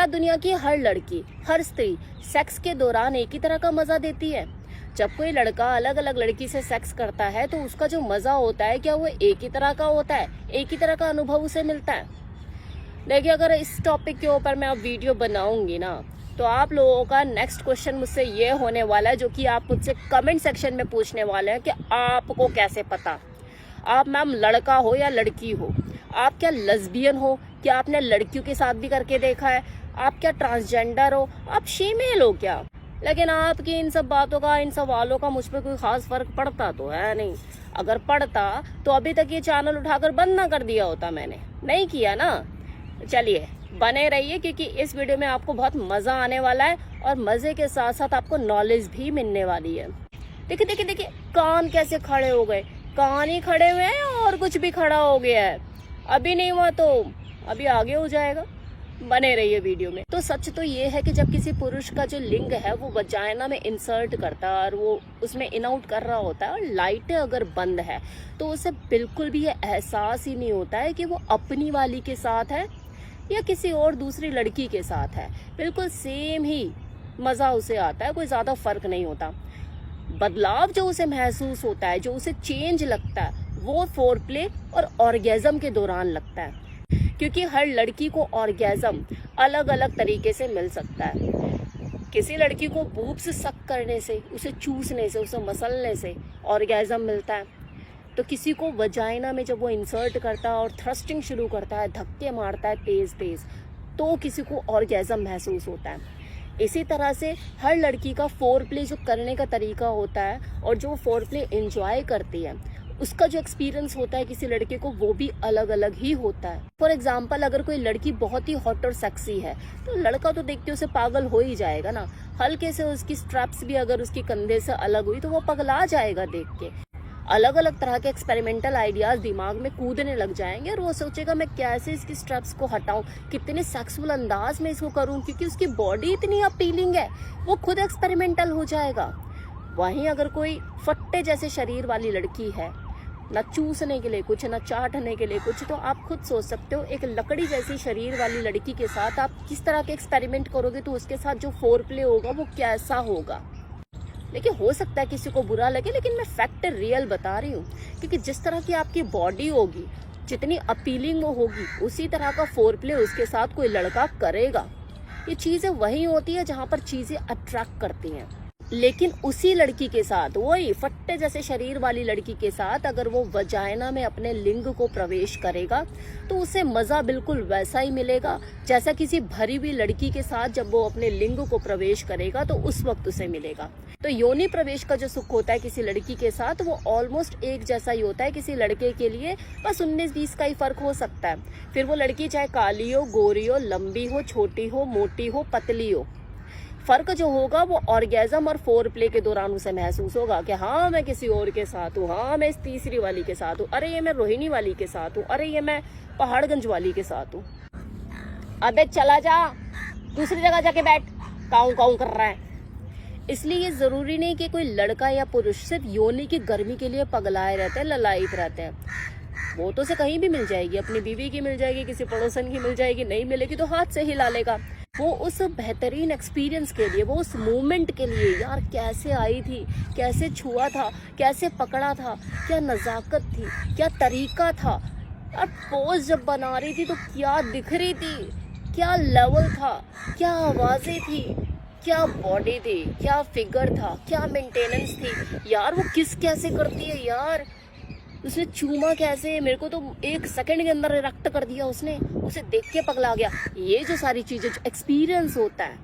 क्या दुनिया की हर लड़की, हर स्त्री सेक्स के दौरान एक ही तरह का मजा देती है? जब कोई लड़का अलग अलग लड़की से सेक्स करता है तो उसका जो मजा होता है, क्या वो एक ही तरह का होता है? एक ही तरह का अनुभव उसे मिलता है? देखिए, अगर इस टॉपिक के ऊपर मैं अब वीडियो बनाऊंगी ना, तो आप लोगों का नेक्स्ट क्वेश्चन मुझसे ये होने वाला है, जो कि आप मुझसे कमेंट सेक्शन में पूछने वाले हैं कि आपको कैसे पता? आप मैम लड़का हो या लड़की हो? आप क्या लेस्बियन हो? क्या आपने लड़कियों के साथ भी करके देखा है? आप क्या ट्रांसजेंडर हो? आप फीमेल हो क्या? लेकिन आपकी इन सब बातों का, इन सवालों का मुझ पर कोई खास फर्क पड़ता तो है नहीं। अगर पड़ता तो अभी तक ये चैनल उठाकर बंद ना कर दिया होता। मैंने नहीं किया ना। चलिए, बने रहिए, क्योंकि इस वीडियो में आपको बहुत मजा आने वाला है और मजे के साथ साथ आपको नॉलेज भी मिलने वाली है। देखिए देखिए देखिए, कान कैसे खड़े हो गए। कान ही खड़े हुए हैं और कुछ भी खड़ा हो गया है। अभी नहीं हुआ तो अभी आगे हो जाएगा। बने रहिए वीडियो में। तो सच तो ये है कि जब किसी पुरुष का जो लिंग है वो वजाइना में इंसर्ट करता है और वो उसमें इन आउट कर रहा होता है और लाइटें अगर बंद है, तो उसे बिल्कुल भी ये एहसास ही नहीं होता है कि वो अपनी वाली के साथ है या किसी और दूसरी लड़की के साथ है। बिल्कुल सेम ही मजा उसे आता है, कोई ज्यादा फर्क नहीं होता। बदलाव जो उसे महसूस होता है, जो उसे चेंज लगता है, वो फोरप्ले और ऑर्गेजम के दौरान लगता है। क्योंकि हर लड़की को ऑर्गेजम अलग अलग तरीके से मिल सकता है। किसी लड़की को बूब्स सक करने से, उसे चूसने से, उसे मसलने से ऑर्गेजम मिलता है। तो किसी को वजाइना में जब वो इंसर्ट करता है और थ्रस्टिंग शुरू करता है, धक्के मारता है तेज तेज, तो किसी को ऑर्गेजम महसूस होता है। इसी तरह से हर लड़की का फोरप्ले जो करने का तरीका होता है और जो फोरप्ले एंजॉय करती है, उसका जो एक्सपीरियंस होता है किसी लड़के को, वो भी अलग अलग ही होता है। फॉर एग्जाम्पल, अगर कोई लड़की बहुत ही हॉट और सेक्सी है तो लड़का तो देख के उसे पागल हो ही जाएगा ना। हल्के से उसकी स्ट्रैप्स भी अगर उसके कंधे से अलग हुई तो वो पगला जाएगा देख के। अलग अलग तरह के एक्सपेरिमेंटल आइडियाज दिमाग में कूदने लग जाएंगे और वो सोचेगा मैं कैसे इसकी स्ट्रैप्स को हटाऊं, कितने सेक्सुअल अंदाज में इसको करूं, क्योंकि उसकी बॉडी इतनी अपीलिंग है। वो खुद एक्सपेरिमेंटल हो जाएगा। वहीं अगर कोई फट्टे जैसे शरीर वाली लड़की है, ना चूसने के लिए कुछ, ना चाटने के लिए कुछ, तो आप खुद सोच सकते हो एक लकड़ी जैसी शरीर वाली लड़की के साथ आप किस तरह के एक्सपेरिमेंट करोगे, तो उसके साथ जो फोरप्ले होगा वो कैसा होगा। लेकिन हो सकता है किसी को बुरा लगे, लेकिन मैं फैक्ट रियल बता रही हूँ। क्योंकि जिस तरह की आपकी बॉडी होगी, जितनी अपीलिंग वो होगी, उसी तरह का फोरप्ले उसके साथ कोई लड़का करेगा। ये चीजें वही होती है जहाँ पर चीजें अट्रैक्ट करती हैं। लेकिन उसी लड़की के साथ, वही फट्टे जैसे शरीर वाली लड़की के साथ, अगर वो वजाइना में अपने लिंग को प्रवेश करेगा तो उसे मजा बिल्कुल वैसा ही मिलेगा जैसा किसी भरी हुई लड़की के साथ जब वो अपने लिंग को प्रवेश करेगा तो उस वक्त उसे मिलेगा। तो योनि प्रवेश का जो सुख होता है किसी लड़की के साथ, वो ऑलमोस्ट एक जैसा ही होता है किसी लड़के के लिए। बस 19-20 का ही फर्क हो सकता है। फिर वो लड़की चाहे काली हो, गोरी हो, लंबी हो, छोटी हो, मोटी हो, पतली हो, फर्क जो होगा वो ऑर्गेजम और फोरप्ले के दौरान उसे महसूस होगा कि हाँ मैं किसी और के साथ हूँ, हाँ मैं इस तीसरी वाली के साथ हूँ, अरे ये मैं रोहिणी वाली के साथ हूँ, अरे ये मैं पहाड़गंज वाली के साथ हूँ। अबे चला जा, दूसरी जगह जाके बैठ, काऊ काऊ कर रहा है। इसलिए ये जरूरी नहीं कि कोई लड़का या पुरुष सिर्फ योनि की गर्मी के लिए पगलाए रहते हैं, ललायित रहते हैं। वो तो से कहीं भी मिल जाएगी, अपनी बीवी की मिल जाएगी, किसी पड़ोसन की मिल जाएगी, नहीं मिलेगी तो हाथ से हिला लेगा। वो उस बेहतरीन एक्सपीरियंस के लिए, वो उस मोमेंट के लिए, यार कैसे आई थी, कैसे छुआ था, कैसे पकड़ा था, क्या नजाकत थी, क्या तरीका था, और पोज जब बना रही थी तो क्या दिख रही थी, क्या लेवल था, क्या आवाजें थी, क्या बॉडी थी, क्या फिगर था, क्या मेंटेनेंस थी। यार वो किस कैसे करती है यार, उसने चूमा कैसे, मेरे को तो 1 सेकंड के अंदर इरेक्ट कर दिया उसने, उसे देख के पगला गया। ये जो सारी चीजें, जो एक्सपीरियंस होता है,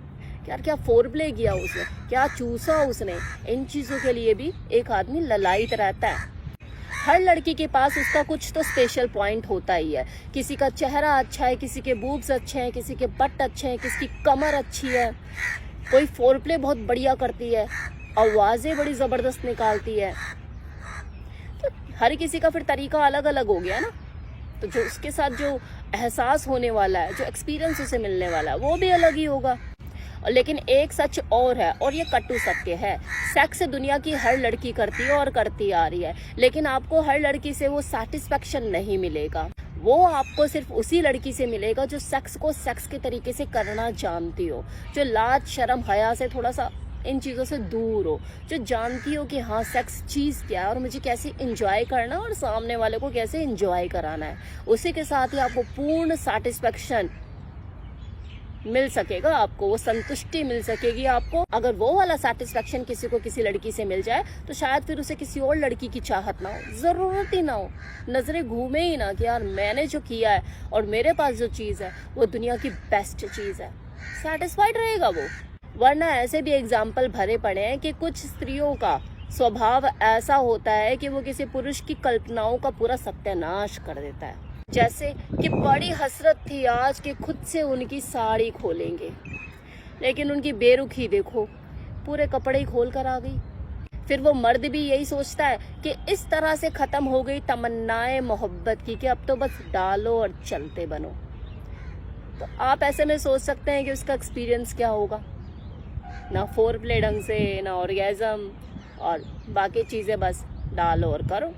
यार क्या फोरप्ले किया उसने, क्या चूसा उसने, इन चीजों के लिए भी एक आदमी ललायित रहता है। हर लड़की के पास उसका कुछ तो स्पेशल पॉइंट होता ही है। किसी का चेहरा अच्छा है, किसी के बूब्स अच्छे हैं, किसी के बट अच्छे हैं, किसी की कमर अच्छी है, कोई फोरप्ले बहुत बढ़िया करती है, आवाजें बड़ी जबरदस्त निकालती है। हर किसी का फिर तरीका अलग अलग हो गया ना। तो जो उसके साथ जो एहसास होने वाला है, जो एक्सपीरियंस उसे मिलने वाला है, वो भी अलग ही होगा। लेकिन एक सच और है, और ये कटु सत्य है, सेक्स दुनिया की हर लड़की करती है और करती आ रही है, लेकिन आपको हर लड़की से वो सेटिस्फेक्शन नहीं मिलेगा। वो आपको सिर्फ उसी लड़की से मिलेगा जो सेक्स को सेक्स के तरीके से करना जानती हो, जो लाज शर्म हया से थोड़ा सा इन चीज़ों से दूर हो, जो जानती हो कि हाँ सेक्स चीज़ क्या है और मुझे कैसे इंजॉय करना है और सामने वाले को कैसे इंजॉय कराना है। उसी के साथ ही आपको पूर्ण सेटिस्फेक्शन मिल सकेगा, आपको वो संतुष्टि मिल सकेगी। आपको अगर वो वाला सेटिस्फेक्शन किसी को किसी लड़की से मिल जाए तो शायद फिर उसे किसी और लड़की की चाहत ना हो, ज़रूरत ही ना हो, नज़रें घूमे ही ना कि यार मैंने जो किया है और मेरे पास जो चीज़ है वो दुनिया की बेस्ट चीज़ है। सेटिस्फाइड रहेगा वो। वरना ऐसे भी एग्जाम्पल भरे पड़े हैं कि कुछ स्त्रियों का स्वभाव ऐसा होता है कि वो किसी पुरुष की कल्पनाओं का पूरा सत्यानाश कर देता है। जैसे कि बड़ी हसरत थी आज कि खुद से उनकी साड़ी खोलेंगे, लेकिन उनकी बेरुखी देखो, पूरे कपड़े ही खोल कर आ गई। फिर वो मर्द भी यही सोचता है कि इस तरह से ख़त्म हो गई तमन्नाएं मोहब्बत की कि अब तो बस डालो और चलते बनो। तो आप ऐसे में सोच सकते हैं कि उसका एक्सपीरियंस क्या होगा। ना फोर प्ले ढंग से, ना ऑर्गेज़म और बाकी चीज़ें, बस डालो और करो।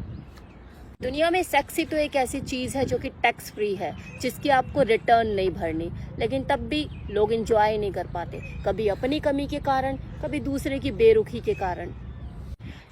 दुनिया में सेक्स ही तो एक ऐसी चीज़ है जो कि टैक्स फ्री है, जिसकी आपको रिटर्न नहीं भरनी, लेकिन तब भी लोग एंजॉय नहीं कर पाते, कभी अपनी कमी के कारण, कभी दूसरे की बेरुखी के कारण।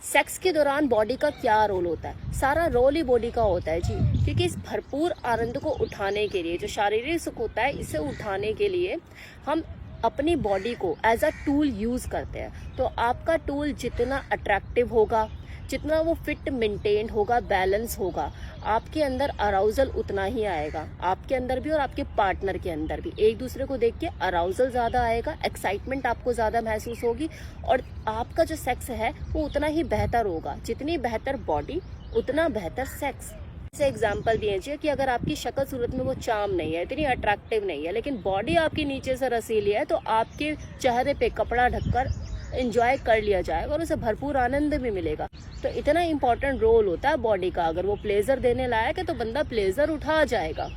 सेक्स के दौरान बॉडी का क्या रोल होता है? सारा रोल ही बॉडी का होता है जी, क्योंकि इस भरपूर आनंद को उठाने के लिए, जो शारीरिक सुख होता है, इसे उठाने के लिए हम अपनी बॉडी को एज अ टूल यूज़ करते हैं। तो आपका टूल जितना अट्रैक्टिव होगा, जितना वो फिट मेंटेन होगा, बैलेंस होगा, आपके अंदर अराउजल उतना ही आएगा, आपके अंदर भी और आपके पार्टनर के अंदर भी। एक दूसरे को देख के अराउजल ज़्यादा आएगा, एक्साइटमेंट आपको ज़्यादा महसूस होगी और आपका जो सेक्स है वो उतना ही बेहतर होगा। जितनी बेहतर बॉडी उतना बेहतर सेक्स। जैसे एग्जाम्पल दिए कि अगर आपकी शक्ल सूरत में वो चार्म नहीं है, इतनी अट्रैक्टिव नहीं है, लेकिन बॉडी आपकी नीचे से रसीली है, तो आपके चेहरे पे कपड़ा ढककर एंजॉय कर लिया जाएगा और उसे भरपूर आनंद भी मिलेगा। तो इतना इम्पोर्टेंट रोल होता है बॉडी का। अगर वो प्लेजर देने लायक है तो बंदा प्लेजर उठा जाएगा।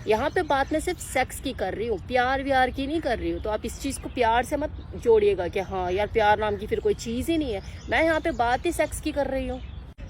यहाँ पे बात मैं सिर्फ सेक्स की कर रही हूँ, प्यार व्यार की नहीं कर रही हूँ। तो आप इस चीज़ को प्यार से मत जोड़िएगा कि हाँ यार प्यार नाम की फिर कोई चीज़ ही नहीं है। मैं यहाँ पे बात ही सेक्स की कर रही हूँ।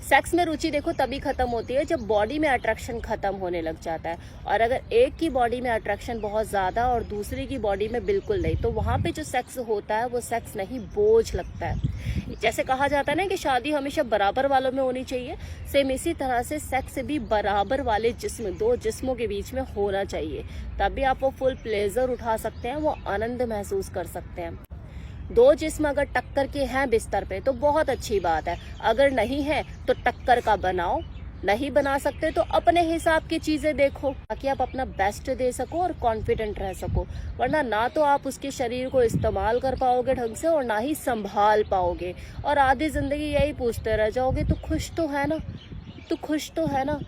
सेक्स में रुचि देखो तभी खत्म होती है जब बॉडी में अट्रैक्शन खत्म होने लग जाता है। और अगर एक की बॉडी में अट्रैक्शन बहुत ज़्यादा और दूसरी की बॉडी में बिल्कुल नहीं, तो वहाँ पे जो सेक्स होता है वो सेक्स नहीं, बोझ लगता है। जैसे कहा जाता है ना कि शादी हमेशा बराबर वालों में होनी चाहिए, सेम इसी तरह से सेक्स भी बराबर वाले जिस्म, दो जिस्मों के बीच में होना चाहिए। तभी आप वो फुल प्लेजर उठा सकते हैं, वो आनंद महसूस कर सकते हैं। दो जिस्म अगर टक्कर के हैं बिस्तर पे तो बहुत अच्छी बात है, अगर नहीं है तो टक्कर का बनाओ, नहीं बना सकते तो अपने हिसाब की चीजें देखो ताकि आप अपना बेस्ट दे सको और कॉन्फिडेंट रह सको। वरना ना तो आप उसके शरीर को इस्तेमाल कर पाओगे ढंग से और ना ही संभाल पाओगे, और आधी जिंदगी यही पूछते रह जाओगे, तू खुश तो है ना, तू खुश तो है ना,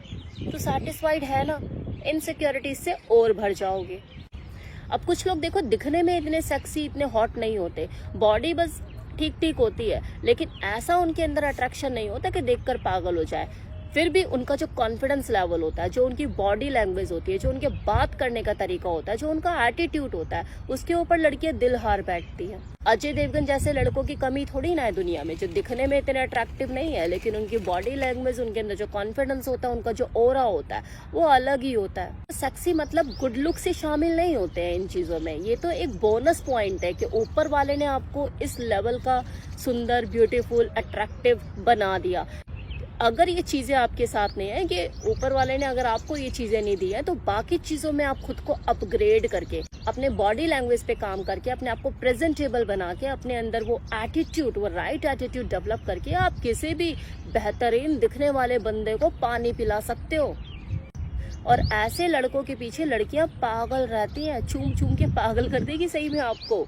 तू सेटिस्फाइड है ना। इनसिक्योरिटीज से और भर जाओगे। अब कुछ लोग देखो दिखने में इतने सेक्सी, इतने हॉट नहीं होते, बॉडी बस ठीक ठीक होती है, लेकिन ऐसा उनके अंदर अट्रैक्शन नहीं होता कि देखकर पागल हो जाए। फिर भी उनका जो कॉन्फिडेंस लेवल होता है, जो उनकी बॉडी लैंग्वेज होती है, जो उनके बात करने का तरीका होता है, जो उनका एटीट्यूड होता है, उसके ऊपर लड़कियां दिल हार बैठती हैं। अजय देवगन जैसे लड़कों की कमी थोड़ी ना है दुनिया में, जो दिखने में इतने अट्रैक्टिव नहीं है, लेकिन उनकी बॉडी लैंग्वेज, उनके अंदर जो कॉन्फिडेंस होता है, उनका जो ऑरा होता है वो अलग ही होता है। सेक्सी मतलब गुड लुक से शामिल नहीं होते हैं इन चीज़ों में, ये तो एक बोनस पॉइंट है कि ऊपर वाले ने आपको इस लेवल का सुंदर, ब्यूटीफुल, अट्रैक्टिव बना दिया। अगर ये चीज़ें आपके साथ नहीं है कि ऊपर वाले ने अगर आपको ये चीज़ें नहीं दी है, तो बाकी चीज़ों में आप खुद को अपग्रेड करके, अपने बॉडी लैंग्वेज पे काम करके, अपने आप को प्रेजेंटेबल बना के, अपने अंदर वो एटीट्यूड, वो राइट एटीट्यूड डेवलप करके आप किसी भी बेहतरीन दिखने वाले बंदे को पानी पिला सकते हो। और ऐसे लड़कों के पीछे लड़कियां पागल रहती हैं, चूम चूम के पागल कर देगी सही में आपको।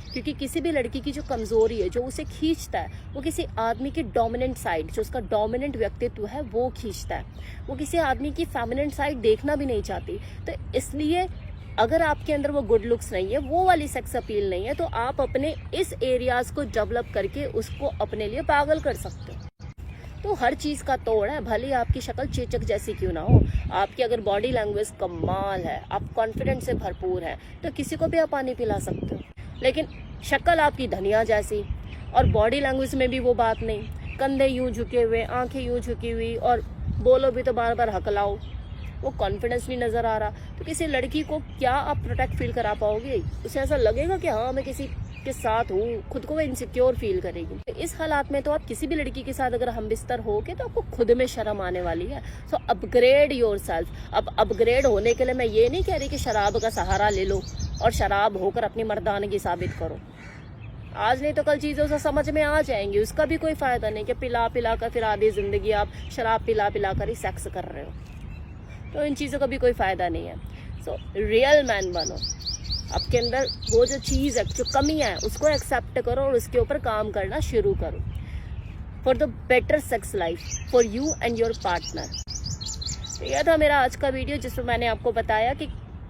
क्योंकि किसी भी लड़की की जो कमजोरी है, जो उसे खींचता है, वो किसी आदमी की डोमिनेंट साइड, जो उसका डोमिनेंट व्यक्तित्व है, वो खींचता है। वो किसी आदमी की फेमिनेंट साइड देखना भी नहीं चाहती। तो इसलिए अगर आपके अंदर वो गुड लुक्स नहीं है, वो वाली सेक्स अपील नहीं है, तो आप अपने इस एरियाज को डेवलप करके उसको अपने लिए पागल कर सकते हो। तो हर चीज़ का तोड़ है, भले आपकी शक्ल चेचक जैसी क्यों ना हो, आपकी अगर बॉडी लैंग्वेज कमाल है, आप कॉन्फिडेंस से भरपूर है, तो किसी को भी आप पानी पिला सकते हो। लेकिन शक्ल आपकी धनिया जैसी और बॉडी लैंग्वेज में भी वो बात नहीं, कंधे यूं झुके हुए, आंखें यूं झुकी हुई, और बोलो भी तो बार बार हकलाओ, वो कॉन्फिडेंस नहीं नज़र आ रहा, तो किसी लड़की को क्या आप प्रोटेक्ट फील करा पाओगे? उसे ऐसा लगेगा कि हाँ मैं किसी के साथ हूँ, खुद को वो इनसिक्योर फील करेगी। तो इस हालात में तो आप किसी भी लड़की के साथ अगर हम बिस्तर हो के तो आपको खुद में शर्म आने वाली है। सो अपग्रेड योर सेल्फ। अब अपग्रेड होने के लिए मैं ये नहीं कह रही कि शराब का सहारा ले लो और शराब होकर अपनी मर्दानगी साबित करो। आज नहीं तो कल चीज़ों से समझ में आ जाएंगी, उसका भी कोई फ़ायदा नहीं कि पिला पिला कर फिर आधी ज़िंदगी आप शराब पिला पिला कर ही सेक्स कर रहे हो, तो इन चीज़ों का भी कोई फ़ायदा नहीं है। सो रियल मैन बनो, आपके अंदर वो जो चीज़ है, जो कमी है उसको एक्सेप्ट करो और उसके ऊपर काम करना शुरू करो for the better sex life for you and your partner. तो यह था मेरा आज का वीडियो जिसमें मैंने आपको बताया कि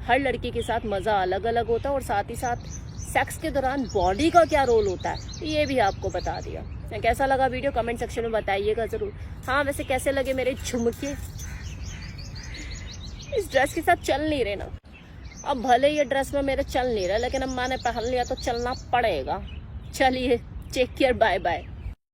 हर लड़की के साथ मज़ा अलग अलग होता है और साथ ही साथ सेक्स के दौरान बॉडी का क्या रोल होता है ये भी आपको बता दिया। कैसा लगा वीडियो कमेंट सेक्शन में बताइएगा ज़रूर। हाँ वैसे कैसे लगे मेरे झुमके, इस ड्रेस के साथ चल नहीं रहे ना। अब भले ये ड्रेस में मेरे चल नहीं रहा, लेकिन अब मैंने पहन लिया तो चलना पड़ेगा। चलिए टेक केयर, बाय बाय।